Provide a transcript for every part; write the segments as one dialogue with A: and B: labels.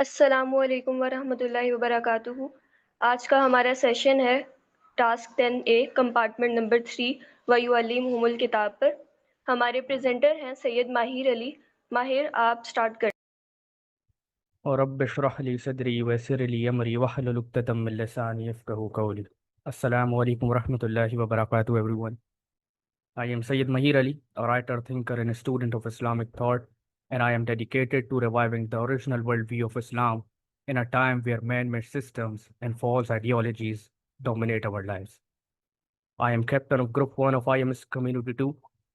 A: السلام علیکم ورحمۃ اللہ وبرکاتہ۔ آج کا ہمارا سیشن ہے ٹاسک 10A کمپارٹمنٹ نمبر 3 وَيُعَلِّمُهُمُ الکتاب پر۔ ہمارے پریزنٹر ہیں سید ماہر علی۔ ماہر، آپ سٹارٹ کریں۔
B: رب اشرح لي صدري ويسر لي امري واحلل عقدة من لساني يفقهوا قولي. السلام علیکم ورحمۃ اللہ وبرکاتہ everyone. I am Sayyid Mahir Ali, a writer, thinker and a student of Islamic thought, and I am dedicated to reviving the original worldview of Islam in a time where man-made systems and false ideologies dominate our lives. I am captain of group 1 of IMS community 2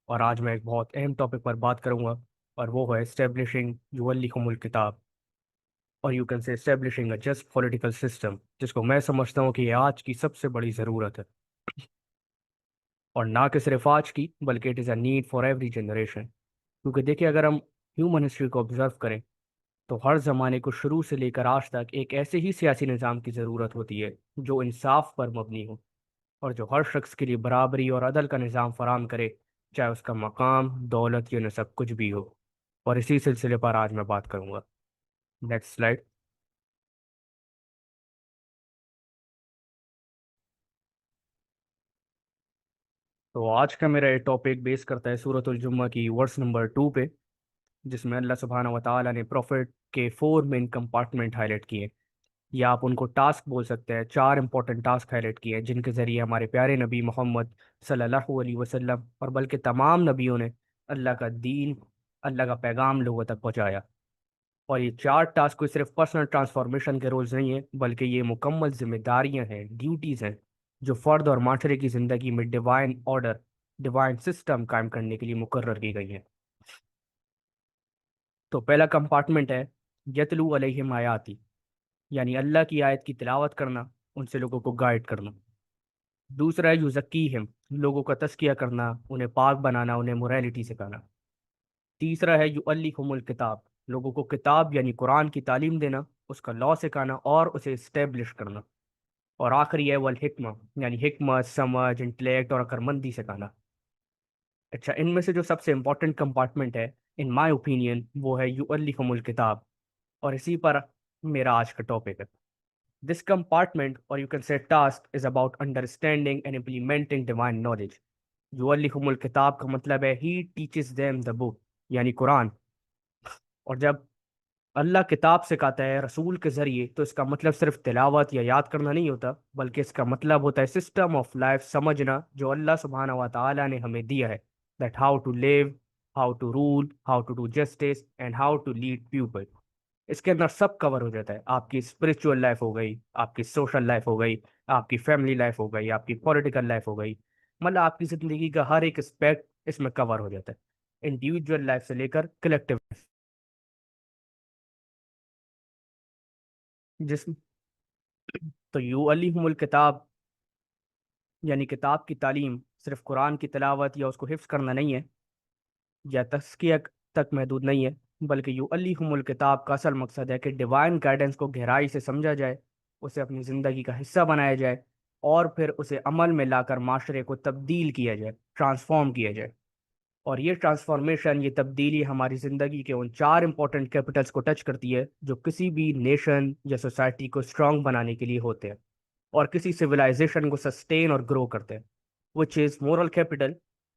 B: اور آج میں ایک بہت اہم topic پر بات کروں گا اور وہ ہے اسٹیبلشنگ یعلمکم الکتاب، اور you can say establishing a just political system, جس کو میں سمجھتا ہوں کہ یہ آج کی سب سے بڑی ضرورت ہے، اور نہ کہ صرف آج کی بلکہ it is a need for every generation. کیونکہ دیکھیں، اگر ہم ہیومن ہسٹری کو آبزرو کریں تو ہر زمانے کو شروع سے لے کر آج تک ایک ایسے ہی سیاسی نظام کی ضرورت ہوتی ہے جو انصاف پر مبنی ہو اور جو ہر شخص کے لیے برابری اور عدل کا نظام فراہم کرے، چاہے اس کا مقام، دولت یا نسب کچھ بھی ہو. اور اسی سلسلے پر آج میں بات کروں گا. Next slide. تو آج کا میرا یہ ٹاپک بیس کرتا ہے سورۃ الجمعہ کی ورس نمبر 2 پہ، جس میں اللہ سبحانہ و تعالیٰ نے پروفٹ کے 4 مین کمپارٹمنٹ ہائی لائٹ کیے، یا آپ ان کو ٹاسک بول سکتے ہیں. 4 امپورٹنٹ ٹاسک ہائی لائٹ کیے جن کے ذریعے ہمارے پیارے نبی محمد صلی اللہ علیہ وسلم اور بلکہ تمام نبیوں نے اللہ کا دین، اللہ کا پیغام لوگوں تک پہنچایا. اور یہ 4 ٹاسک کوئی صرف پرسنل ٹرانسفارمیشن کے رولز نہیں ہیں، بلکہ یہ مکمل ذمہ داریاں ہیں، ڈیوٹیز ہیں جو فرد اور معاشرے کی زندگی میں ڈیوائن آرڈر، ڈیوائن سسٹم قائم کرنے کے لیے مقرر کی گئی ہیں. تو پہلا کمپارٹمنٹ ہے یتلو علیہم آیاتی، یعنی اللہ کی آیت کی تلاوت کرنا، ان سے لوگوں کو گائیڈ کرنا. دوسرا ہے یزکیہم، لوگوں کا تزکیہ کرنا، انہیں پاک بنانا، انہیں موریلٹی سکھانا. تیسرا ہے یعلمہم الکتاب، لوگوں کو کتاب یعنی قرآن کی تعلیم دینا، اس کا لا سکھانا اور اسے اسٹیبلش کرنا. اور آخری ہے والحکمہ، یعنی حکمت، سمجھ، انٹلیکٹ اور عقلمندی سکھانا. اچھا، ان میں سے جو سب سے امپورٹنٹ کمپارٹمنٹ ہے ان مائی اوپینین وہ ہے یعلمہم الکتاب، اور اسی پر میرا آج کا ٹاپک ہے. This compartment, or you can say task, is about understanding and implementing divine knowledge. یعلمہم الکتاب کا مطلب ہے he teaches them the book، یعنی قرآن. اور جب اللہ کتاب سکھاتا ہے رسول کے ذریعے تو اس کا مطلب صرف تلاوت یا یاد کرنا نہیں ہوتا، بلکہ اس کا مطلب ہوتا ہے سسٹم آف لائف سمجھنا جو اللہ سبحانہ و تعالیٰ نے ہمیں دیا ہے، that how to live, how to rule, how to do justice and how to lead people. اس کے اندر سب کور ہو جاتا ہے. آپ کی اسپرچول لائف ہو گئی، آپ کی سوشل لائف ہو گئی، آپ کی فیملی لائف ہو گئی، آپ کی پولیٹیکل لائف ہو گئی، مطلب آپ کی زندگی کا ہر ایک اسپیکٹ اس میں کور ہو جاتا ہے، انڈیویجول لائف سے لے کر کلیکٹیو لائف. جس تو یعلمہم الکتاب یعنی کتاب کی تعلیم صرف قرآن کی تلاوت یا اس کو حفظ کرنا نہیں ہے یا تزکیہ تک محدود نہیں ہے، بلکہ یعلمہم الکتاب کا اصل مقصد ہے کہ ڈیوائن گائیڈنس کو گہرائی سے سمجھا جائے، اسے اپنی زندگی کا حصہ بنایا جائے اور پھر اسے عمل میں لا کر معاشرے کو تبدیل کیا جائے، ٹرانسفارم کیا جائے. اور یہ ٹرانسفارمیشن، یہ تبدیلی ہماری زندگی کے ان 4 امپورٹنٹ کیپٹلز کو ٹچ کرتی ہے جو کسی بھی نیشن یا سوسائٹی کو اسٹرانگ بنانے کے لیے ہوتے ہیں اور کسی سویلائزیشن کو سسٹین اور گرو کرتے ہیں. وچ از مورل کیپٹل،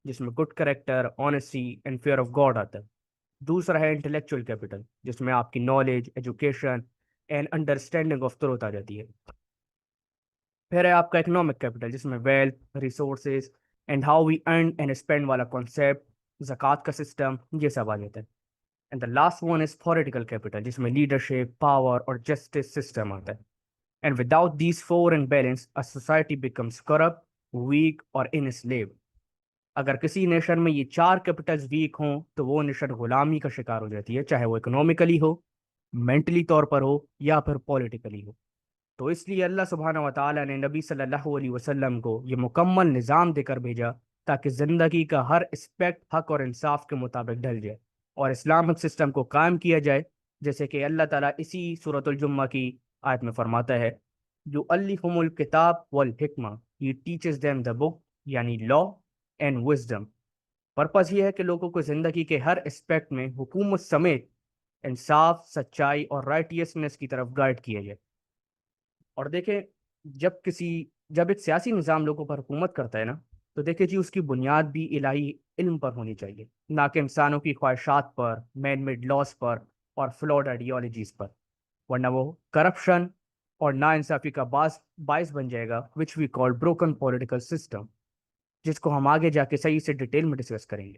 B: جس میں good character, honesty and fear of God آتا ہے. دوسرا ہے انٹلیکچوئل کیپٹل، جس میں آپ کی knowledge, education and understanding of truth آ جاتی ہے. پھر ہے آپ کا اکنامک کیپٹل، جس میں wealth, resources and how we earn and spend والا کانسیپٹ، زکوٰۃ کا سسٹم، یہ سب آ جاتا ہے. And the last one is political capital, جس میں لیڈرشپ، پاور اور جسٹس سسٹم آتا ہے. And without these 4 in balance a society becomes corrupt, weak اور enslaved. اگر کسی نیشن میں یہ 4 کیپٹلز ویک ہوں تو وہ نیشن غلامی کا شکار ہو جاتی ہے، چاہے وہ اکنومیکلی ہو، مینٹلی طور پر ہو یا پھر پولیٹیکلی ہو. تو اس لیے اللہ سبحانہ و تعالیٰ نے نبی صلی اللہ علیہ وسلم کو یہ مکمل نظام دے کر بھیجا تاکہ زندگی کا ہر اسپیکٹ حق اور انصاف کے مطابق ڈھل جائے اور اسلامک سسٹم کو قائم کیا جائے، جیسے کہ اللہ تعالیٰ اسی سورۃ الجمعہ کی آیت میں فرماتا ہے یعلمہم الکتاب والحکمہ، یہ ٹیچز دیم دا بک، یعنی لا اینڈ وزڈم. پرپس یہ ہے کہ لوگوں کو زندگی کے ہر اسپیکٹ میں حکومت سمیت انصاف، سچائی اور رائٹیسنس کی طرف گائیڈ کیا جائے۔ اور دیکھیں، جب ایک سیاسی نظام لوگوں پر حکومت کرتا ہے نا، تو دیکھیں جی اس کی بنیاد بھی الہی علم پر ہونی چاہیے، نہ کہ انسانوں کی خواہشات پر، مین میڈ لاس پر اور فلاڈ آئیڈیالوجیز پر، ورنہ وہ کرپشن اور نا انصافی کا باعث بن جائے گا، وچ وی کال بروکن پولیٹیکل سسٹم، جس کو ہم آگے جا کے صحیح سے ڈیٹیل میں ڈسکس کریں گے۔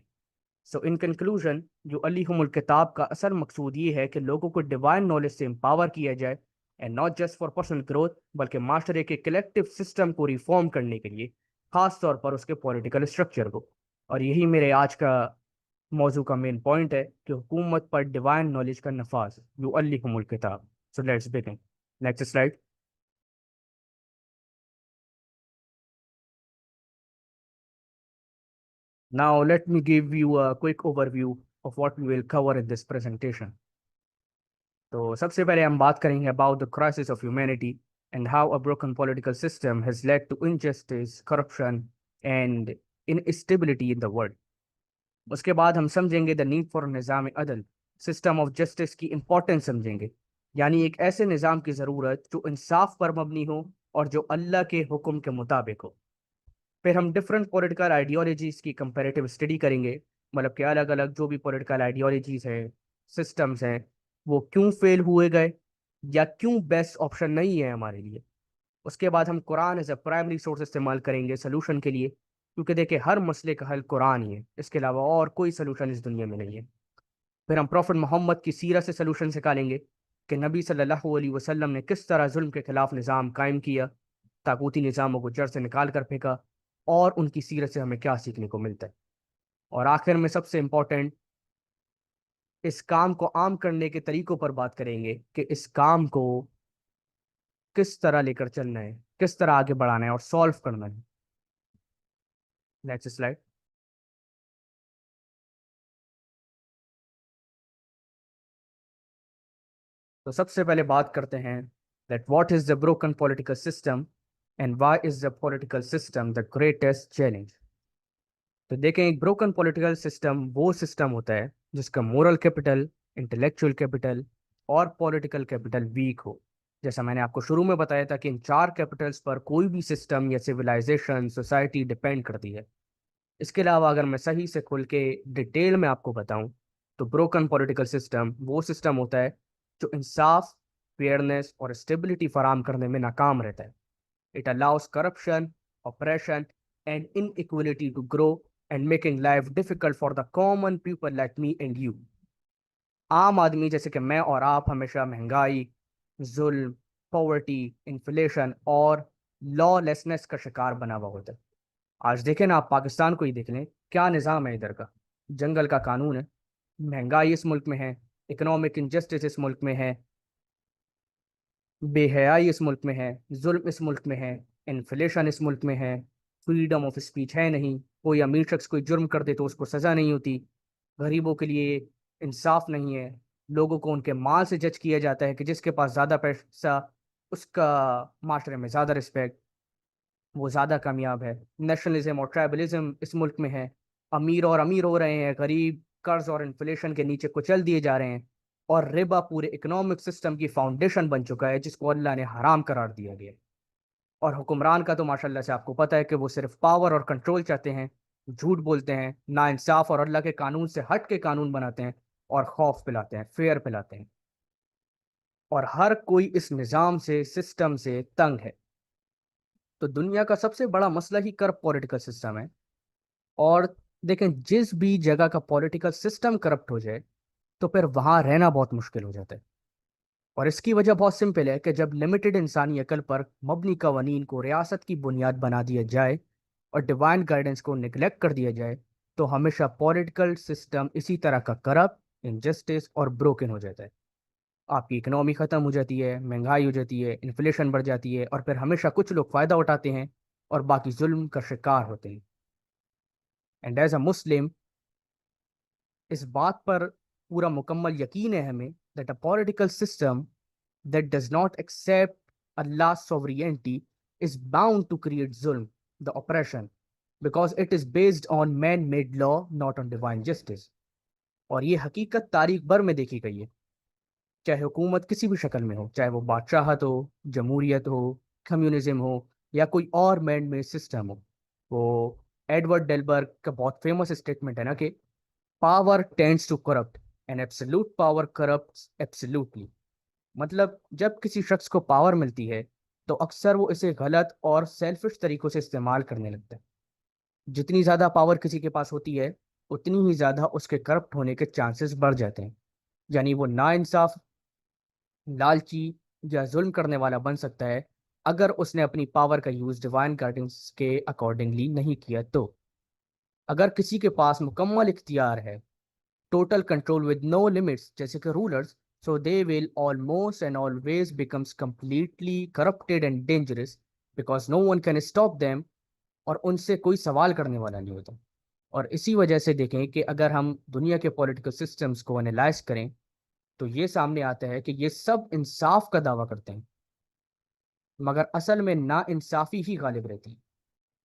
B: سو ان کنکلوژن، جو علیہم الکتاب کا اصل مقصود یہ ہے کہ لوگوں کو ڈیوائن نالج سے امپاور کیا جائے، and not just for personal growth, بلکہ معاشرے کے کلیکٹیو سسٹم کو ریفارم کرنے کے لیے، خاص طور پر اس کے پولیٹیکل اسٹرکچر کو۔ اور یہی میرے آج کا موضوع کا مین پوائنٹ ہے کہ حکومت پر ڈیوائن نالج کا نفاذ، یعلیہم الکتاب۔ So let's begin. Next slide. Now let me give you a quick overview of what we will cover in this presentation. تو سب سے پہلے ہم بات کریں گے about the crisis of humanity and how a broken political system has led to injustice, corruption and instability in the world. اس کے بعد ہم سمجھیں گے the need for نظام عدل، system of justice کی امپورٹنس سمجھیں گے، یعنی ایک ایسے نظام کی ضرورت جو انصاف پر مبنی ہو اور جو اللہ کے حکم کے مطابق ہو۔ پھر ہم ڈفرینٹ پولیٹیکل آئیڈیالوجیز کی کمپیریٹیو اسٹڈی کریں گے، مطلب کہ الگ الگ جو بھی پولیٹیکل آئیڈیالوجیز ہیں، سسٹمز ہیں، وہ کیوں فیل ہوئے گئے یا کیوں بیسٹ آپشن نہیں ہے ہمارے لیے۔ اس کے بعد ہم قرآن ایز اے پرائمری سورس استعمال کریں گے سلوشن کے لیے، کیونکہ دیکھیں ہر مسئلے کا حل قرآن ہی ہے، اس کے علاوہ اور کوئی سلوشن اس دنیا میں نہیں ہے۔ پھر ہم پروفٹ محمد کی سیرت سے سلوشن نکالیں گے کہ نبی صلی اللہ علیہ وسلم نے کس طرح ظلم کے خلاف نظام قائم کیا، طاغوتی نظاموں کو جڑ سے نکال کر پھینکا، اور ان کی سیرت سے ہمیں کیا سیکھنے کو ملتا ہے۔ اور آخر میں سب سے امپورٹنٹ، اس کام کو عام کرنے کے طریقوں پر بات کریں گے کہ اس کام کو کس طرح لے کر چلنا ہے، کس طرح آگے بڑھانا ہے اور سولو کرنا ہے۔ Next slide. تو سب سے پہلے بات کرتے ہیں that what is the broken political system and why is the political system the greatest challenge۔ تو دیکھیں ایک بروکن پولیٹیکل سسٹم وہ سسٹم ہوتا ہے جس کا مورل کیپٹل، انٹلیکچوئل کیپٹل اور پولیٹیکل کیپٹل ویک ہو۔ جیسا میں نے آپ کو شروع میں بتایا تھا کہ ان چار کیپٹلز پر کوئی بھی سسٹم یا سویلائزیشن، سوسائٹی ڈیپینڈ کرتی ہے۔ اس کے علاوہ اگر میں صحیح سے کھل کے ڈیٹیل میں آپ کو بتاؤں تو بروکن پولیٹیکل سسٹم وہ سسٹم ہوتا ہے جو انصاف، فیئرنیس اور اسٹیبلٹی فراہم کرنے میں ناکام رہتا ہے۔ It allows corruption, oppression and inequality to grow and making life difficult for the common people like me and you۔ عام آدمی جیسے کہ میں اور آپ ہمیشہ مہنگائی، ظلم، پاورٹی، انفلیشن اور لا لیسنس کا شکار بنا ہوا ہوتا ہے۔ آج دیکھیں نا، آپ پاکستان کو ہی دیکھ لیں، کیا نظام ہے ادھر کا؟ جنگل کا قانون ہے، مہنگائی اس ملک میں ہے، اکنامک انجسٹس اس ملک میں ہے، بے حیائی اس ملک میں ہے، ظلم اس ملک میں ہے، انفلیشن اس ملک میں ہے، فریڈم آف اسپیچ ہے نہیں، کوئی امیر شخص کوئی جرم کر دے تو اس کو سزا نہیں ہوتی، غریبوں کے لیے انصاف نہیں ہے، لوگوں کو ان کے مال سے جج کیا جاتا ہے کہ جس کے پاس زیادہ پیسہ اس کا معاشرے میں زیادہ رسپیکٹ، وہ زیادہ کامیاب ہے۔ نیشنلزم اور ٹرائبلزم اس ملک میں ہے، امیر اور امیر ہو رہے ہیں، غریب قرض اور انفلیشن کے نیچے کچل دیے جا رہے ہیں، اور ربا پورے اکنامک سسٹم کی فاؤنڈیشن بن چکا ہے جس کو اللہ نے حرام قرار دیا گیا۔ اور حکمران کا تو ماشاءاللہ سے آپ کو پتہ ہے کہ وہ صرف پاور اور کنٹرول چاہتے ہیں، جھوٹ بولتے ہیں، نا انصاف اور اللہ کے قانون سے ہٹ کے قانون بناتے ہیں، اور خوف پلاتے ہیں، فیئر پلاتے ہیں، اور ہر کوئی اس نظام سے، سسٹم سے تنگ ہے۔ تو دنیا کا سب سے بڑا مسئلہ ہی کرپٹ پولیٹیکل سسٹم ہے۔ اور دیکھیں جس بھی جگہ کا پولیٹیکل سسٹم کرپٹ ہو جائے تو پھر وہاں رہنا بہت مشکل ہو جاتا ہے۔ اور اس کی وجہ بہت سمپل ہے کہ جب لمیٹڈ انسانی عقل پر مبنی قوانین کو ریاست کی بنیاد بنا دیا جائے اور ڈیوائن گائیڈنس کو نگلیکٹ کر دیا جائے تو ہمیشہ پولیٹیکل سسٹم اسی طرح کا کرپٹ، انجسٹس اور بروکن ہو جاتا ہے۔ آپ کی اکنامی ختم ہو جاتی ہے، مہنگائی ہو جاتی ہے، انفلیشن بڑھ جاتی ہے، اور پھر ہمیشہ کچھ لوگ فائدہ اٹھاتے ہیں اور باقی ظلم کا شکار ہوتے ہیں۔ اینڈ ایز اے مسلم اس بات پر پورا مکمل یقین ہے ہمیں that a political system that does not accept Allah's sovereignty is bound to create zulm, the oppression, because it is based on man-made law, not on divine justice۔ اور یہ حقیقت تاریخ بھر میں دیکھی گئی ہے چاہے حکومت کسی بھی شکل میں ہو، چاہے وہ بادشاہت ہو، جمہوریت ہو، کمیونزم ہو، یا کوئی اور مین میڈ سسٹم ہو۔ وہ ایڈورڈ ڈیلبرگ کا بہت فیمس اسٹیٹمنٹ ہے نا کہ power tends to corrupt and absolute power corrupts absolutely. مطلب جب کسی شخص کو پاور ملتی ہے تو اکثر وہ اسے غلط اور سیلفش طریقوں سے استعمال کرنے لگتا ہے۔ جتنی زیادہ پاور کسی کے پاس ہوتی ہے اتنی ہی زیادہ اس کے کرپٹ ہونے کے چانسز بڑھ جاتے ہیں، یعنی وہ نا انصاف، لالچی یا ظلم کرنے والا بن سکتا ہے اگر اس نے اپنی پاور کا یوز ڈیوائن گائیڈنس کے اکارڈنگلی نہیں کیا تو۔ اگر کسی کے پاس مکمل اختیار ہے، total control with no limits, جیسے کہ rulers, so they will almost and always becomes completely corrupted and dangerous because no one can stop them, اور ان سے کوئی سوال کرنے والا نہیں ہوتا۔ اور اسی وجہ سے دیکھیں کہ اگر ہم دنیا کے پولیٹیکل سسٹمز کو انالائز کریں تو یہ سامنے آتا ہے کہ یہ سب انصاف کا دعویٰ کرتے ہیں، مگر اصل میں نا انصافی ہی غالب رہتی ہے۔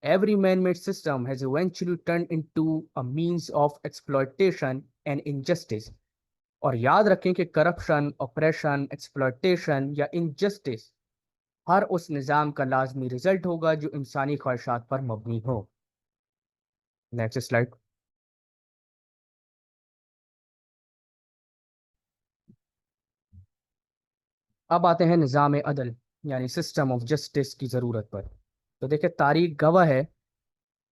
B: Every man-made system has eventually turned into a means of exploitation and injustice۔ اور یاد رکھیں کہ کرپشن، آپریشن، ایکسپلائٹیشن یا انجسٹس ہر اس نظام کا لازمی رزلٹ ہوگا جو انسانی خواہشات پر مبنی ہو۔ Next slide. اب آتے ہیں نظام عدل یعنی سسٹم آف جسٹس کی ضرورت پر۔ تو دیکھیں تاریخ گواہ ہے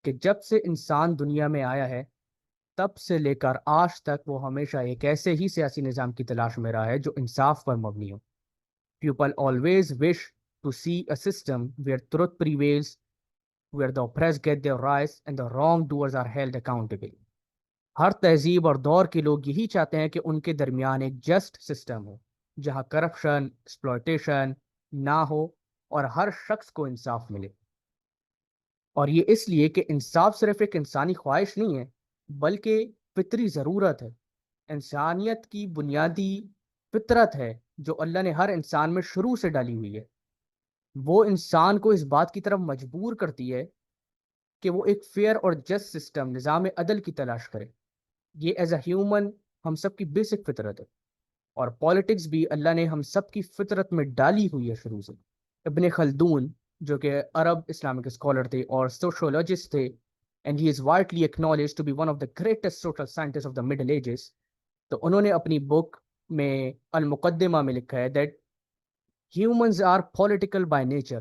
B: کہ جب سے انسان دنیا میں آیا ہے تب سے لے کر آج تک وہ ہمیشہ ایک ایسے ہی سیاسی نظام کی تلاش میں رہا ہے جو انصاف پر مبنی ہو۔ People always wish to see a system where truth prevails, where the oppressed get their rights and the wrongdoers are held accountable۔ ہر تہذیب اور دور کے لوگ یہی چاہتے ہیں کہ ان کے درمیان ایک جسٹ سسٹم ہو جہاں کرپشن، ایکسپلائٹیشن نہ ہو اور ہر شخص کو انصاف ملے۔ اور یہ اس لیے کہ انصاف صرف ایک انسانی خواہش نہیں ہے بلکہ فطری ضرورت ہے۔ انسانیت کی بنیادی فطرت ہے جو اللہ نے ہر انسان میں شروع سے ڈالی ہوئی ہے۔ وہ انسان کو اس بات کی طرف مجبور کرتی ہے کہ وہ ایک فیئر اور جسٹ سسٹم، نظام عدل کی تلاش کرے۔ یہ ایز اے ہیومن ہم سب کی بیسک فطرت ہے، اور پالیٹکس بھی اللہ نے ہم سب کی فطرت میں ڈالی ہوئی ہے شروع سے۔ ابن خلدون جو کہ عرب اسلامک اسکالر تھے اور سوشولوجسٹ تھے، and he is widely acknowledged to be one of the greatest social scientist of the middle ages. تو انہوں نے اپنی بک میں المقدمہ میں لکھا ہے that humans are political by nature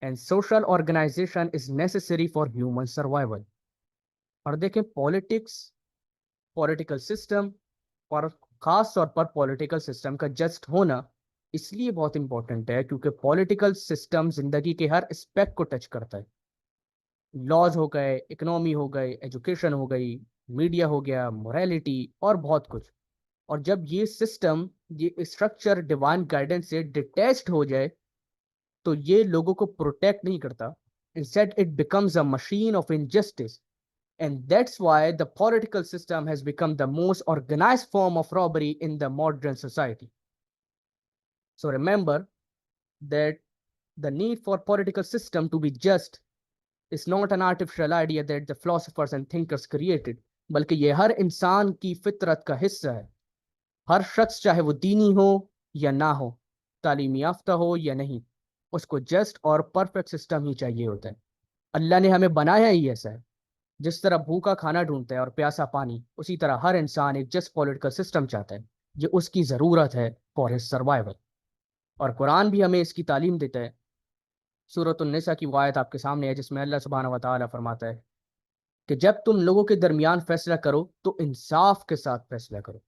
B: and social organization is necessary for human survival۔ اور دیکھیں پولیٹکس، پولیٹیکل سسٹم اور خاص طور پر پولیٹیکل سسٹم کا جسٹ ہونا اس لیے بہت امپورٹنٹ ہے کیونکہ پولیٹیکل سسٹم زندگی کے ہر اسپیکٹ کو ٹچ کرتا ہے۔ لاز ہو گئے، اکنامی ہو گئے، ایجوکیشن ہو گئی، میڈیا ہو گیا، موریلٹی اور بہت کچھ۔ اور جب یہ سسٹم، یہ اسٹرکچر ڈیوائن گائیڈنس سے ڈیٹیچڈ ہو جائے تو یہ لوگوں کو پروٹیکٹ نہیں کرتا، instead it becomes a machine of injustice۔ and that's why the political system has become the most organized form of robbery in the modern society۔ so remember that the need for political system to be just is not an artificial idea that the philosophers and thinkers created، بلکہ یہ ہر انسان کی فطرت کا حصہ ہے۔ ہر شخص چاہے وہ دینی ہو یا نہ ہو، تعلیم یافتہ ہو یا نہیں، اس کو جسٹ اور پرفیکٹ سسٹم ہی چاہیے ہوتا ہے۔ اللہ نے ہمیں بنایا ہی ایسا ہے، جس طرح بھوکا کھانا ڈھونڈتا ہے اور پیاسا پانی، اسی طرح ہر انسان ایک جسٹ پولیٹیکل سسٹم چاہتا ہے، یہ اس کی ضرورت ہے فار ہز سروائیول۔ اور قرآن بھی ہمیں اس کی تعلیم دیتا ہے۔ سورۃ النساء کی وہ آیت آپ کے سامنے ہے جس میں اللہ سبحانہ و تعالیٰ فرماتا ہے کہ جب تم لوگوں کے درمیان فیصلہ کرو تو انصاف کے ساتھ فیصلہ کرو۔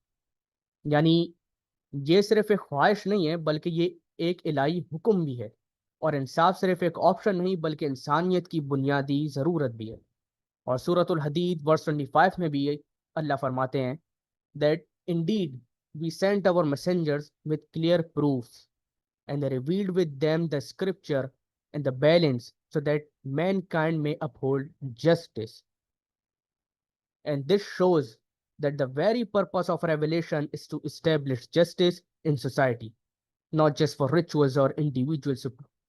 B: یعنی یہ صرف ایک خواہش نہیں ہے بلکہ یہ ایک الہی حکم بھی ہے، اور انصاف صرف ایک آپشن نہیں بلکہ انسانیت کی بنیادی ضرورت بھی ہے۔ اور سورۃ الحدید ورس 25 میں بھی اللہ فرماتے ہیں that indeed we sent our messengers with clear proofs and they revealed with them the scripture and the balance so that mankind may uphold justice۔ and this shows that the very purpose of revelation is to establish justice in society, not just for rituals or individual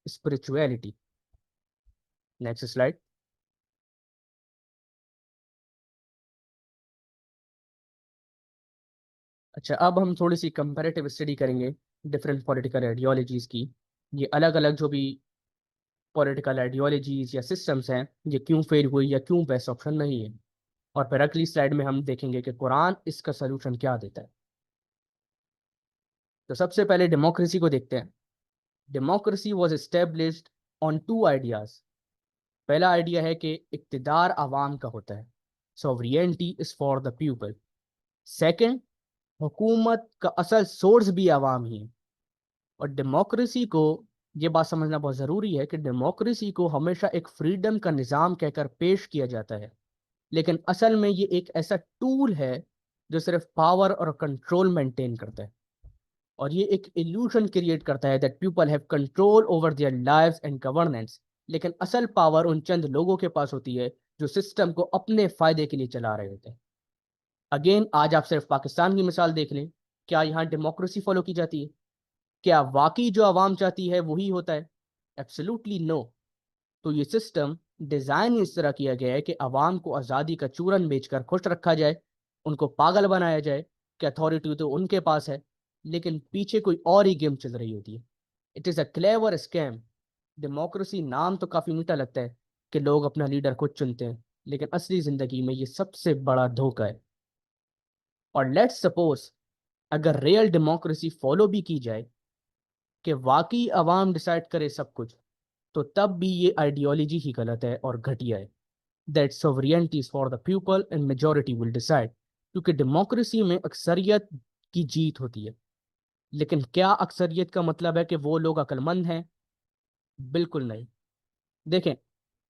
B: spirituality۔ Next slide۔ اچھا، اب ہم تھوڑی سی comparative study کریں گے different political ideologies کی. یہ الگ الگ جو بھی پولیٹیکل آئیڈیالوجیز یا سسٹمز ہیں یہ کیوں فیل ہوئی یا کیوں بیسٹ آپشن نہیں ہے. اور پھر اگلی سلائڈ میں ہم دیکھیں گے کہ قرآن اس کا سلوشن کیا دیتا ہے. تو سب سے پہلے ڈیموکریسی کو دیکھتے ہیں. Democracy was established on two ideas. پہلا آئیڈیا ہے کہ اقتدار عوام کا ہوتا ہے. Sovereignty is for the people. Second, حکومت کا اصل سورس بھی عوام ہی ہے. اور ڈیموکریسی کو یہ بات سمجھنا بہت ضروری ہے کہ ڈیموکریسی کو ہمیشہ ایک فریڈم کا نظام کہہ کر پیش کیا جاتا ہے، لیکن اصل میں یہ ایک ایسا ٹول ہے جو صرف پاور اور کنٹرول مینٹین کرتا ہے. اور یہ ایک illusion کریٹ کرتا ہے that people have control over their lives and governance. لیکن اصل پاور ان چند لوگوں کے پاس ہوتی ہے جو سسٹم کو اپنے فائدے کے لیے چلا رہے ہوتے ہیں. اگین آج آپ صرف پاکستان کی مثال دیکھ لیں. کیا یہاں ڈیموکریسی فالو کی جاتی ہے؟ کیا واقعی جو عوام چاہتی ہے وہی ہوتا ہے؟ ایبسولوٹلی نو. تو یہ سسٹم ڈیزائن اس طرح کیا گیا ہے کہ عوام کو آزادی کا چورن بیچ کر خوش رکھا جائے، ان کو پاگل بنایا جائے کہ اتھارٹی تو ان کے پاس ہے، لیکن پیچھے کوئی اور ہی گیم چل رہی ہوتی ہے. It is a clever scheme. Democracy نام تو کافی میٹھا لگتا ہے کہ لوگ اپنا لیڈر خود چنتے ہیں، لیکن اصلی زندگی میں یہ سب سے بڑا دھوکہ ہے. اور لیٹس سپوز اگر ریئل ڈیموکریسی فالو بھی کی جائے کہ واقعی عوام ڈیسائیڈ کرے سب کچھ، تو تب بھی یہ آئیڈیالوجی ہی غلط ہے اور گھٹیا ہے. That sovereignty is for the people and majority will decide. کیونکہ ڈیموکریسی میں اکثریت کی جیت ہوتی ہے، لیکن کیا اکثریت کا مطلب ہے کہ وہ لوگ عقل مند ہیں؟ بالکل نہیں. دیکھیں،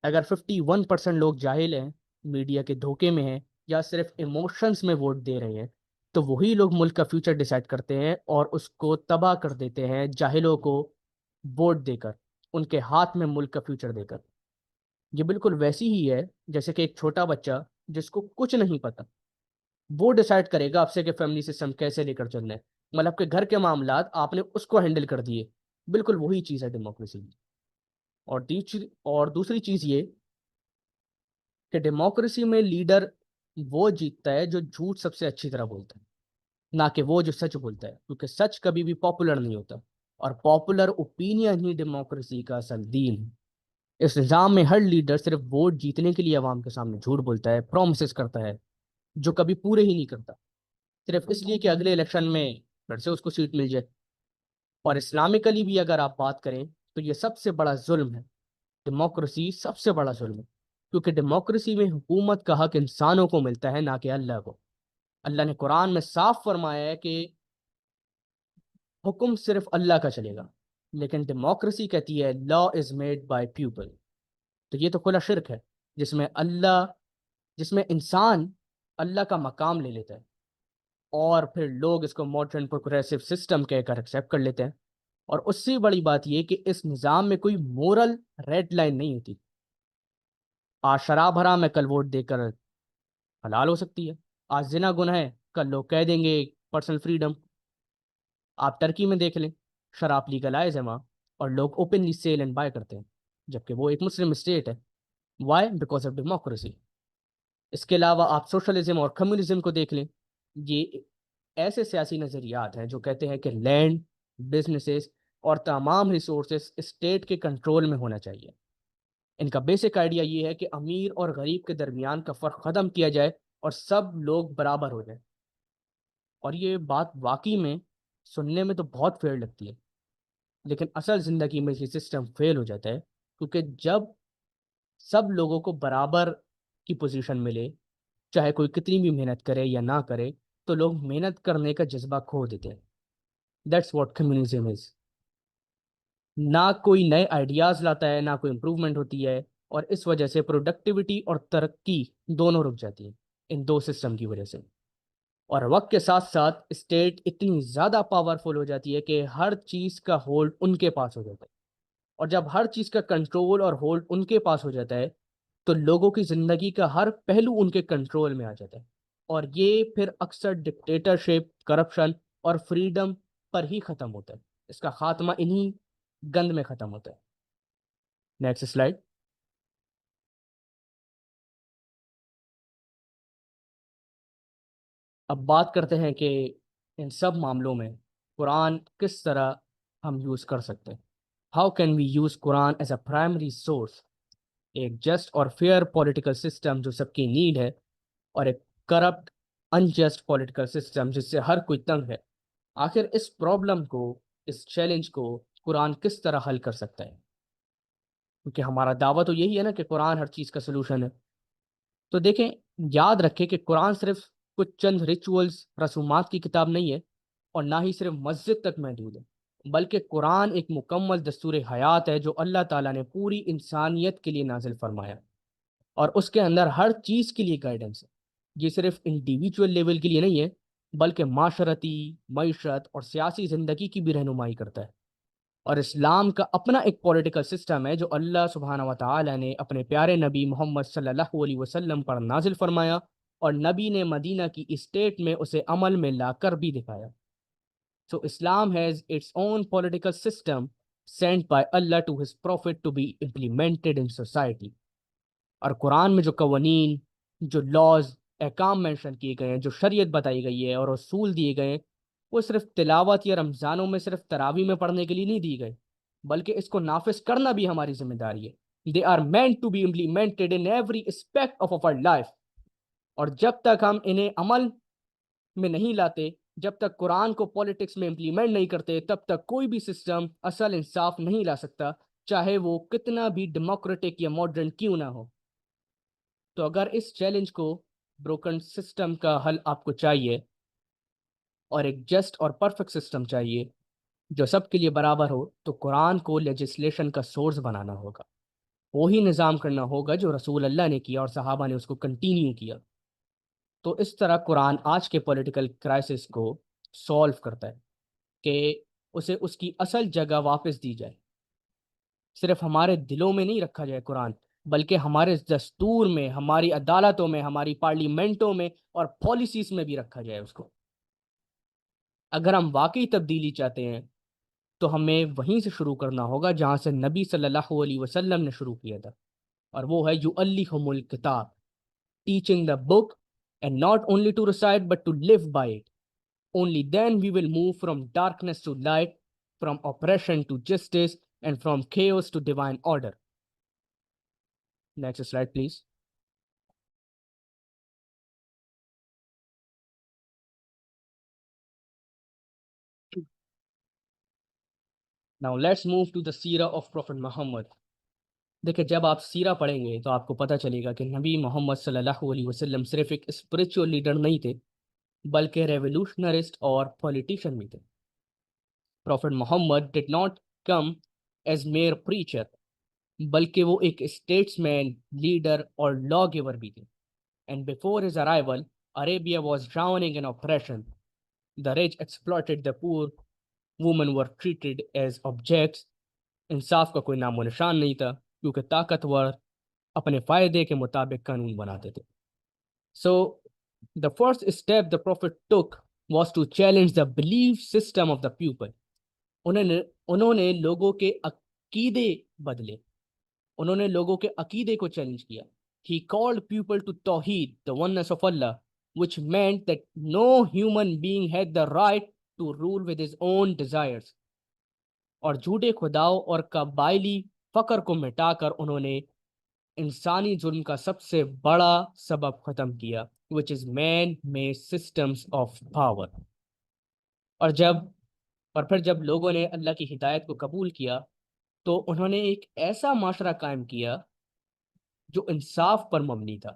B: اگر 51% لوگ جاہل ہیں، میڈیا کے دھوکے میں ہیں، یا صرف ایموشنز میں ووٹ دے رہے ہیں، تو وہی لوگ ملک کا فیوچر ڈیسائیڈ کرتے ہیں اور اس کو تباہ کر دیتے ہیں جاہلوں کو ووٹ دے کر، ان کے ہاتھ میں ملک کا فیوچر دے کر. یہ بالکل ویسی ہی ہے جیسے کہ ایک چھوٹا بچہ جس کو کچھ نہیں پتا، وہ ڈیسائیڈ کرے گا آپ سے کہ فیملی سسٹم کیسے لے کر چلنا ہے. مطلب کہ گھر کے معاملات آپ نے اس کو ہینڈل کر دیے. بالکل وہی چیز ہے ڈیموکریسی. اور دوسری چیز یہ کہ ڈیموکریسی میں لیڈر وہ جیتتا ہے جو جھوٹ سب سے اچھی طرح بولتا ہے، نہ کہ وہ جو سچ بولتا ہے، کیونکہ سچ کبھی بھی پاپولر نہیں ہوتا. اور پاپولر اوپینین ہی ڈیموکریسی کا اصل دین ہے. اس نظام میں ہر لیڈر صرف ووٹ جیتنے کے لیے عوام کے سامنے جھوٹ بولتا ہے، پرومسز کرتا ہے جو کبھی پورے ہی نہیں کرتا، صرف اس لیے کہ اگلے الیکشن میں پھر سے اس کو سیٹ مل جائے. اور اسلامکلی بھی اگر آپ بات کریں تو یہ سب سے بڑا ظلم ہے. ڈیموکریسی سب سے بڑا ظلم ہے، کیونکہ ڈیموکریسی میں حکومت کا حق انسانوں کو ملتا ہے، نہ کہ اللہ کو. اللہ نے قرآن میں صاف فرمایا ہے کہ حکم صرف اللہ کا چلے گا، لیکن ڈیموکریسی کہتی ہے لا از میڈ بائی پیپل. تو یہ تو کھلا شرک ہے جس میں انسان اللہ کا مقام لے لیتا ہے، اور پھر لوگ اس کو ماڈرن پروگریسو سسٹم کہہ کر ایکسیپٹ کر لیتے ہیں. اور اس سے بڑی بات یہ کہ اس نظام میں کوئی مورل ریڈ لائن نہیں ہوتی. آج شراب حرام ہے، کل ووٹ دے کر حلال ہو سکتی ہے. آج زنا گناہ ہے، کل لوگ کہہ دیں گے پرسنل فریڈم. آپ ٹرکی میں دیکھ لیں، شراب لیگلائز ہے وہاں، اور لوگ اوپنلی سیل اینڈ بائی کرتے ہیں، جبکہ وہ ایک مسلم اسٹیٹ ہے. وائی؟ Because of democracy. اس کے علاوہ آپ سوشلزم اور کمیونزم کو دیکھ لیں. یہ ایسے سیاسی نظریات ہیں جو کہتے ہیں کہ لینڈ، بزنسز اور تمام ریسورسز اسٹیٹ کے کنٹرول میں ہونا چاہیے. ان کا بیسک آئیڈیا یہ ہے کہ امیر اور غریب کے درمیان کا فرق ختم کیا جائے اور سب لوگ برابر ہو جائیں. اور یہ بات واقعی میں سننے میں تو بہت فیئر لگتی ہے، لیکن اصل زندگی میں یہ سسٹم فیل ہو جاتا ہے، کیونکہ جب سب لوگوں کو برابر کی پوزیشن ملے، چاہے کوئی کتنی بھی محنت کرے یا نہ کرے، تو لوگ محنت کرنے کا جذبہ کھو دیتے ہیں. دیٹس واٹ کمیونزم از. نہ کوئی نئے آئیڈیاز لاتا ہے، نہ کوئی امپروومنٹ ہوتی ہے، اور اس وجہ سے پروڈکٹیوٹی اور ترقی دونوں رک جاتی ہیں ان دو سسٹم کی وجہ سے. اور وقت کے ساتھ ساتھ اسٹیٹ اتنی زیادہ پاورفل ہو جاتی ہے کہ ہر چیز کا ہولڈ ان کے پاس ہو جاتا ہے. اور جب ہر چیز کا کنٹرول اور ہولڈ ان کے پاس ہو جاتا ہے تو لوگوں کی زندگی کا ہر پہلو ان کے کنٹرول میں آ جاتا ہے. اور یہ پھر اکثر ڈکٹیٹرشپ، کرپشن اور فریڈم پر ہی ختم ہوتا ہے. اس کا خاتمہ انہی گند میں ختم ہوتا ہے. Next slide. اب بات کرتے ہیں کہ ان سب معاملوں میں قرآن کس طرح ہم یوز کر سکتے ہیں. How can we use Quran as a primary source. ایک جسٹ اور فیئر پولیٹیکل سسٹم جو سب کی نیڈ ہے، اور ایک کرپٹ انجسٹ پولیٹیکل سسٹم جس سے ہر کوئی تنگ ہے. آخر اس پرابلم کو، اس چیلنج کو قرآن کس طرح حل کر سکتا ہے؟ کیونکہ ہمارا دعویٰ تو یہی ہے نا کہ قرآن ہر چیز کا سلوشن ہے. تو دیکھیں، یاد رکھیں کہ قرآن صرف کچھ چند ریچولز، رسومات کی کتاب نہیں ہے، اور نہ ہی صرف مسجد تک محدود ہے، بلکہ قرآن ایک مکمل دستور حیات ہے جو اللہ تعالیٰ نے پوری انسانیت کے لیے نازل فرمایا، اور اس کے اندر ہر چیز کے لیے گائیڈنس ہے. یہ صرف انڈیویجول لیول کے لیے نہیں ہے، بلکہ معاشرتی، معیشت اور سیاسی زندگی کی بھی رہنمائی کرتا ہے. اور اسلام کا اپنا ایک پولیٹیکل سسٹم ہے جو اللہ سبحانہ و تعالی نے اپنے پیارے نبی محمد صلی اللہ علیہ وسلم پر نازل فرمایا، اور نبی نے مدینہ کی اسٹیٹ میں اسے عمل میں لا کر بھی دکھایا. So Islam has its own political system sent by Allah to his prophet to be implemented in society. اور قرآن میں جو قوانین، جو لاز، احکام مینشن کیے گئے ہیں، جو شریعت بتائی گئی ہے اور اصول دیے گئے ہیں، وہ صرف تلاوت یا رمضانوں میں صرف تراویح میں پڑھنے کے لیے نہیں دی گئے، بلکہ اس کو نافذ کرنا بھی ہماری ذمہ داری ہے. They are meant to be implemented in every aspect of our life. اور جب تک ہم انہیں عمل میں نہیں لاتے، جب تک قرآن کو پولیٹکس میں امپلیمنٹ نہیں کرتے، تب تک کوئی بھی سسٹم اصل انصاف نہیں لا سکتا، چاہے وہ کتنا بھی ڈیموکریٹک یا ماڈرن کیوں نہ ہو. تو اگر اس چیلنج کو، بروکن سسٹم کا حل آپ کو چاہیے، اور ایک جسٹ اور پرفیکٹ سسٹم چاہیے جو سب کے لیے برابر ہو، تو قرآن کو لیجسلیشن کا سورس بنانا ہوگا. وہی نظام کرنا ہوگا جو رسول اللہ نے کیا اور صحابہ نے اس کو کنٹینیو کیا. تو اس طرح قرآن آج کے پولیٹیکل کرائسس کو سولو کرتا ہے کہ اسے اس کی اصل جگہ واپس دی جائے. صرف ہمارے دلوں میں نہیں رکھا جائے قرآن، بلکہ ہمارے دستور میں، ہماری عدالتوں میں، ہماری پارلیمنٹوں میں اور پالیسیز میں بھی رکھا جائے اس کو. اگر ہم واقعی تبدیلی چاہتے ہیں تو ہمیں وہیں سے شروع کرنا ہوگا جہاں سے نبی صلی اللہ علیہ وسلم نے شروع کیا تھا، اور وہ ہے یعلیہم الکتاب، teaching the book, and not only to recite but to live by it. Only then we will move from darkness to light, from oppression to justice, and from chaos to divine order. Next slide, please. Now let's move to the seerah of Prophet Muhammad. دیکھیں، جب آپ سیرہ پڑھیں گے تو آپ کو پتہ چلے گا کہ نبی محمد صلی اللہ علیہ وسلم صرف ایک اسپرچول لیڈر نہیں تھے، بلکہ ریولوشنرسٹ اور پولیٹیشین بھی تھے. Prophet Muhammad did not come as mere preacher, بلکہ وہ ایک اسٹیٹس مین، لیڈر اور لا گیور بھی تھے. And before his arrival Arabia was drowning in oppression. The rich exploited the poor. Women were treated as objects. انصاف کا کوئی نام و نشان نہیں تھا، کیونکہ طاقتور اپنے فائدے کے مطابق قانون بناتے تھے. So the first step the prophet took was to challenge the belief system of the people. انہوں نے لوگوں کے عقیدے بدلے، انہوں نے لوگوں کے عقیدے کو چیلنج کیا. He called people to Tawheed, the oneness of Allah, which meant that no human being had the right to rule with his own desires. اور جھوٹے خداؤں اور قبائلی فقر کو مٹا کر انہوں نے انسانی ظلم کا سب سے بڑا سبب ختم کیا، which is man-made systems of power. اور پھر جب لوگوں نے اللہ کی ہدایت کو قبول کیا تو انہوں نے ایک ایسا معاشرہ قائم کیا جو انصاف پر مبنی تھا.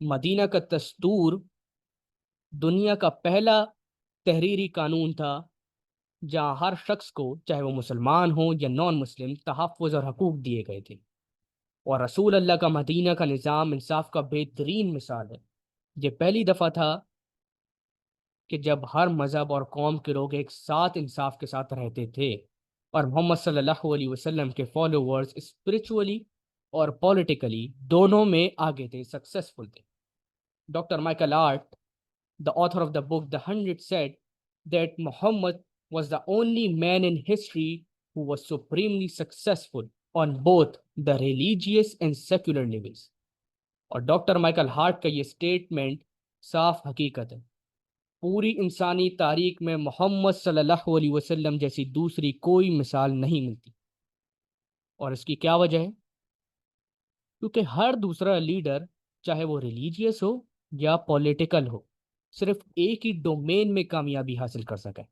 B: مدینہ کا دستور دنیا کا پہلا تحریری قانون تھا جہاں ہر شخص کو، چاہے وہ مسلمان ہو یا نان مسلم، تحفظ اور حقوق دیے گئے تھے. اور رسول اللہ کا مدینہ کا نظام انصاف کا بہترین مثال ہے. یہ پہلی دفعہ تھا کہ جب ہر مذہب اور قوم کے لوگ ایک ساتھ انصاف کے ساتھ رہتے تھے، اور محمد صلی اللہ علیہ وسلم کے فالوورز اسپرچولی اور پولیٹیکلی دونوں میں آگے تھے، سکسیسفل تھے. Doctor Michael art, the author of the book The 100, said that Muhammad was the only man in history who was supremely successful on both the religious and secular levels. اور doctor Michael Hart کا یہ statement صاف حقیقت ہے. پوری انسانی تاریخ میں محمد صلی اللہ علیہ وسلم جیسی دوسری کوئی مثال نہیں ملتی. اور اس کی کیا وجہ ہے؟ کیونکہ ہر دوسرا لیڈر، چاہے وہ ریلیجیس ہو یا پولیٹیکل ہو، صرف ایک ہی ڈومین میں کامیابی حاصل کر سکے.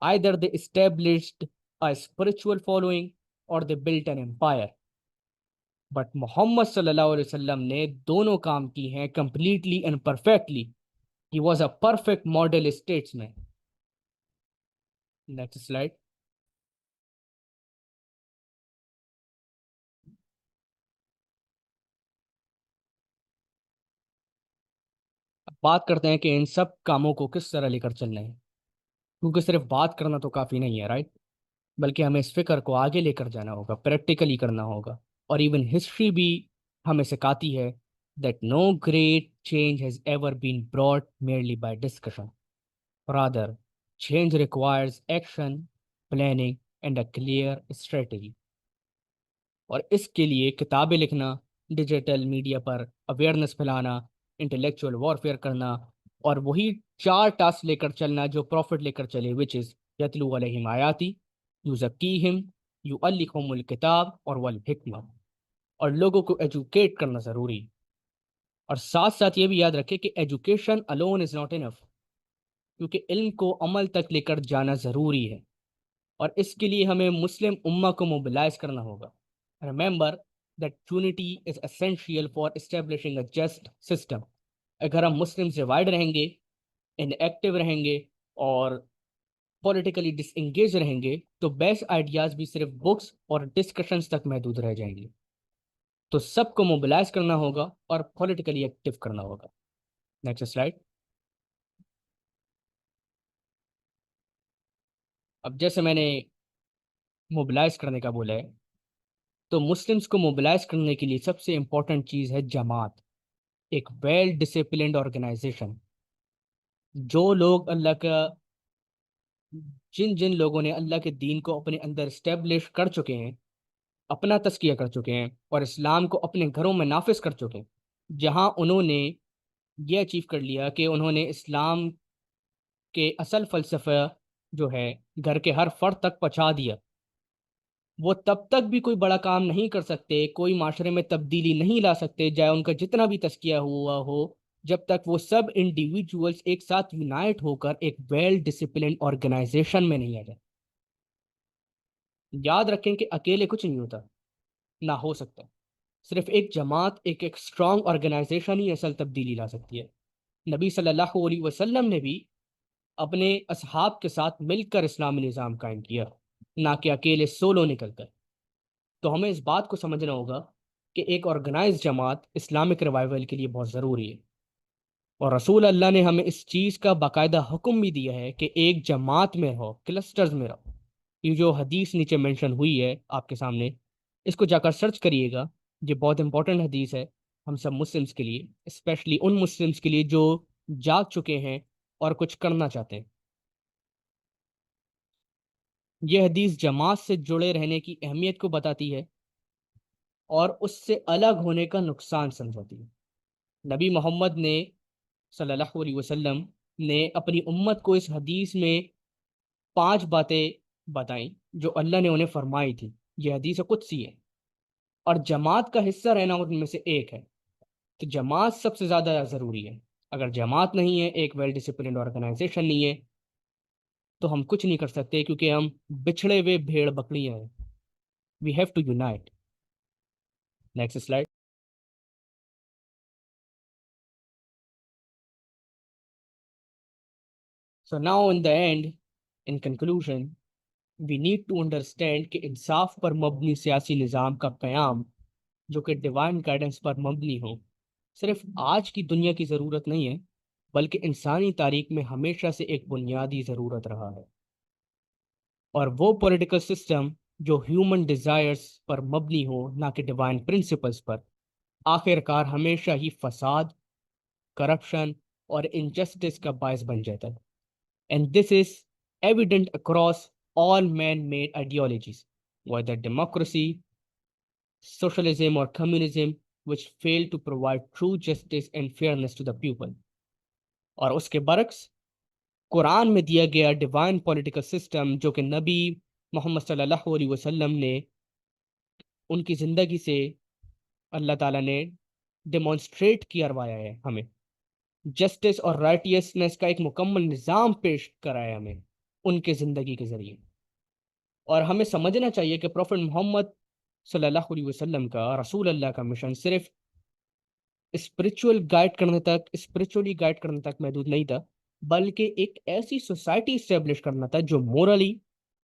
B: Either they established a spiritual following or they built an empire. But Muhammad صلی اللہ علیہ وسلم نے دونوں کام کی ہیں completely and perfectly. He was a perfect model statesman. Next slide. بات کرتے ہیں کہ ان سب کاموں کو کس طرح لے کر چلنا ہے، کیونکہ صرف بات کرنا تو کافی نہیں ہے، رائٹ؟ بلکہ ہمیں اس فکر کو آگے لے کر جانا ہوگا، پریکٹیکلی کرنا ہوگا. اور ایون ہسٹری بھی ہمیں سکھاتی ہے that no great change has ever been brought merely by discussion. Rather, change requires action, planning, and a clear strategy. اور اس کے لیے کتابیں لکھنا، ڈیجیٹل میڈیا پر اویئرنس پھیلانا، انٹلیکچوئل وارفیئر کرنا، اور وہی 4 ٹاسک لے کر چلنا جو پروفٹ لے کر چلے، وچ از یتلو علیہم آیاتی، یزکیہم، یعلمہم الکتاب اور والحکمہ. اور لوگوں کو ایجوکیٹ کرنا ضروری. اور ساتھ ساتھ یہ بھی یاد رکھے کہ education alone is not enough, کیونکہ علم کو عمل تک لے کر جانا ضروری ہے. اور اس کے لیے ہمیں مسلم امہ کو موبلائز کرنا ہوگا. Remember that unity is essential for establishing a just system. اگر ہم مسلم ڈیوائڈ رہیں گے، ان ایکٹیو رہیں گے، اور پولیٹیکلی ڈس انگیج رہیں گے، تو بیسٹ آئیڈیاز بھی صرف بکس اور ڈسکشنز تک محدود رہ جائیں گے. تو سب کو موبلائز کرنا ہوگا اور پولیٹیکلی ایکٹیو کرنا ہوگا. Next slide. اب جیسے میں نے موبلائز کرنے کا بولا ہے، تو مسلمس کو موبلائز کرنے کے لیے سب سے امپورٹنٹ چیز ہے جماعت، ایک ویل ڈسپلنڈ آرگنائزیشن. جو لوگ اللہ کا، جن لوگوں نے اللہ کے دین کو اپنے اندر اسٹیبلش کر چکے ہیں، اپنا تزکیہ کر چکے ہیں، اور اسلام کو اپنے گھروں میں نافذ کر چکے ہیں، جہاں انہوں نے یہ اچیو کر لیا کہ انہوں نے اسلام کے اصل فلسفہ جو ہے گھر کے ہر فرد تک پہنچا دیا، وہ تب تک بھی کوئی بڑا کام نہیں کر سکتے، کوئی معاشرے میں تبدیلی نہیں لا سکتے، چاہے ان کا جتنا بھی تزکیہ ہوا ہو، جب تک وہ سب انڈیویجولز ایک ساتھ یونائٹ ہو کر ایک ویل ڈسپلن آرگنائزیشن میں نہیں آ جائے. یاد رکھیں کہ اکیلے کچھ نہیں ہوتا، نہ ہو سکتا. صرف ایک جماعت، ایک اسٹرانگ آرگنائزیشن ہی اصل تبدیلی لا سکتی ہے. نبی صلی اللہ علیہ وسلم نے بھی اپنے اصحاب کے ساتھ مل کر اسلامی نظام قائم کیا، نہ کہ اکیلے سولو نکل کر. تو ہمیں اس بات کو سمجھنا ہوگا کہ ایک آرگنائز جماعت اسلامک ریوائول کے لیے بہت ضروری ہے. اور رسول اللہ نے ہمیں اس چیز کا باقاعدہ حکم بھی دیا ہے کہ ایک جماعت میں رہو، کلسٹرز میں رہو. یہ جو حدیث نیچے مینشن ہوئی ہے آپ کے سامنے، اس کو جا کر سرچ کریے گا. یہ بہت امپورٹنٹ حدیث ہے ہم سب مسلمس کے لیے، اسپیشلی ان مسلمس کے لیے جو جاگ چکے ہیں اور کچھ کرنا چاہتے ہیں. یہ حدیث جماعت سے جڑے رہنے کی اہمیت کو بتاتی ہے اور اس سے الگ ہونے کا نقصان سمجھاتی ہے. نبی محمد نے صلی اللہ علیہ وسلم نے اپنی امت کو اس حدیث میں 5 باتیں بتائیں جو اللہ نے انہیں فرمائی تھی. یہ حدیث قدسی ہے، اور جماعت کا حصہ رہنا ان میں سے ایک ہے. تو جماعت سب سے زیادہ ضروری ہے. اگر جماعت نہیں ہے، ایک ویل ڈسپلنڈ آرگنائزیشن نہیں ہے، تو ہم کچھ نہیں کر سکتے، کیونکہ ہم بچھڑے ہوئے بھیڑ بکریاں ہیں. We have to unite. Next slide. So now in the end, in conclusion, we need to understand کہ انصاف پر مبنی سیاسی نظام کا قیام جو کہ ڈیوائن گائیڈنس پر مبنی ہو، صرف آج کی دنیا کی ضرورت نہیں ہے، بلکہ انسانی تاریخ میں ہمیشہ سے ایک بنیادی ضرورت رہا ہے. اور وہ پولیٹیکل سسٹم جو ہیومن ڈیزائرز پر مبنی ہو، نہ کہ ڈیوائن پرنسپلز پر، آخر کار ہمیشہ ہی فساد، کرپشن اور انجسٹس کا باعث بن جاتا ہے. And this is evident across all man-made ideologies, whether democracy, socialism, or communism, which fail to provide true justice and fairness to the people. اور اس کے برعکس قرآن میں دیا گیا ڈیوائن پولیٹیکل سسٹم جو کہ نبی محمد صلی اللہ علیہ وسلم نے ان کی زندگی سے اللہ تعالیٰ نے ڈیمانسٹریٹ کروایا ہے ہمیں، جسٹس اور رائٹیسنس کا ایک مکمل نظام پیش کرایا ہے ہمیں ان کے زندگی کے ذریعے. اور ہمیں سمجھنا چاہیے کہ پروفٹ محمد صلی اللہ علیہ وسلم کا، رسول اللہ کا مشن صرف اسپرچولی گائیڈ کرنے تک محدود نہیں تھا، بلکہ ایک ایسی سوسائٹی اسٹیبلش کرنا تھا جو مورلی،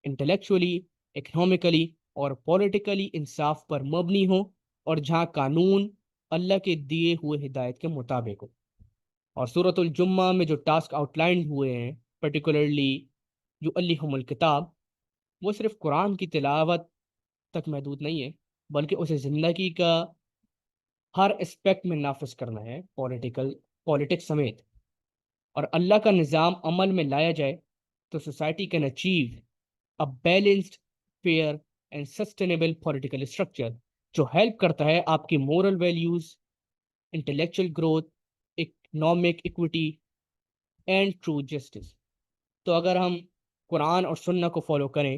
B: انٹلیکچولی، اکنامکلی اور پولیٹیکلی انصاف پر مبنی ہو، اور جہاں قانون اللہ کے دیے ہوئے ہدایت کے مطابق ہو. اور سورۃ الجمہ میں جو ٹاسک آؤٹ لائن ہوئے ہیں، پرٹیکولرلی جو علیہم الکتاب، وہ صرف قرآن کی تلاوت تک محدود نہیں ہے، بلکہ اسے زندگی کا ہر اسپیکٹ میں نافذ کرنا ہے، پولیٹکس سمیت. اور اللہ کا نظام عمل میں لایا جائے تو society can achieve a balanced, fair and sustainable political structure جو ہیلپ کرتا ہے آپ کی moral values, intellectual growth, economic equity and true justice. تو اگر ہم قرآن اور سنہ کو فالو کریں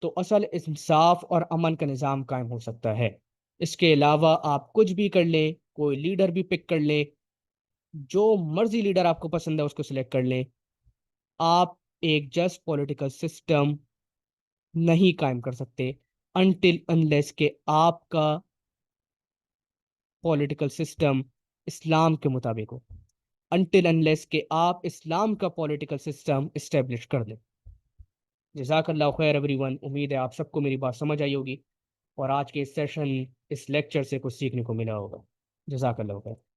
B: تو اصل انصاف اور امن کا نظام قائم ہو سکتا ہے. اس کے علاوہ آپ کچھ بھی کر لیں، کوئی لیڈر بھی پک کر لیں، جو مرضی لیڈر آپ کو پسند ہے اس کو سلیکٹ کر لیں، آپ ایک جسٹ پولیٹیکل سسٹم نہیں قائم کر سکتے انٹل انلیس کہ آپ کا پولیٹیکل سسٹم اسلام کے مطابق ہو، انٹل انلیس کہ آپ اسلام کا پولیٹیکل سسٹم اسٹیبلش کر دیں. جزاک اللہ خیر ایوری ون. امید ہے آپ سب کو میری بات سمجھ آئی ہوگی اور آج کے اس سیشن، اس لیکچر سے کچھ سیکھنے کو ملا ہوگا. جزاک اللہ خیر.